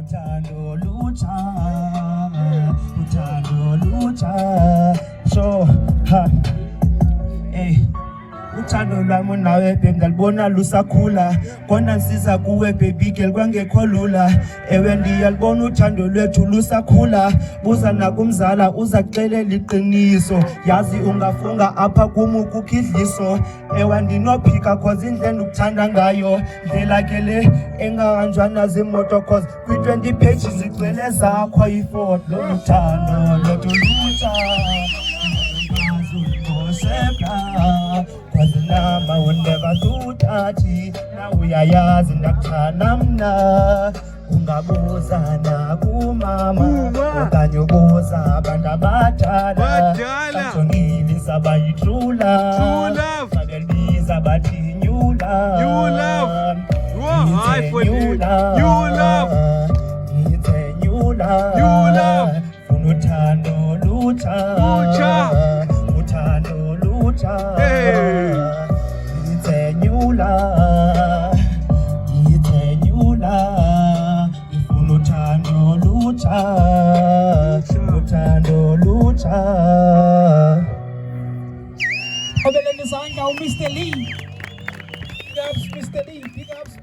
uthando lutsha so ha hey uthando lwami nawe babe ndalibona lusakhula kona nsiza kuwe baby girl kwangekho lula ewe ndiyalibona uthando lwethu lusakhula buza nakumzala uza kuxelela iqiniso yazi ungafunga apha kum ukukhidliso ewe ndinophika cause indlela ukuthanda ngayo ndlela ke le engahanjwa nazimoto cause kwi-20 pages zigcwele zakho ifoto uthando lwethu lutsha cause nama will never do touchy na uyayazi ndakuthanda mna ungabuza nakumama okanye ubuza abantu abadala bajongile sabayitrula babeliza bathi new love it's a new love funa uthando lutsha it's a new love ifuna uthando lutsha Obeleni sanga Mr. Lee. Big ups Mr. Lee. Big ups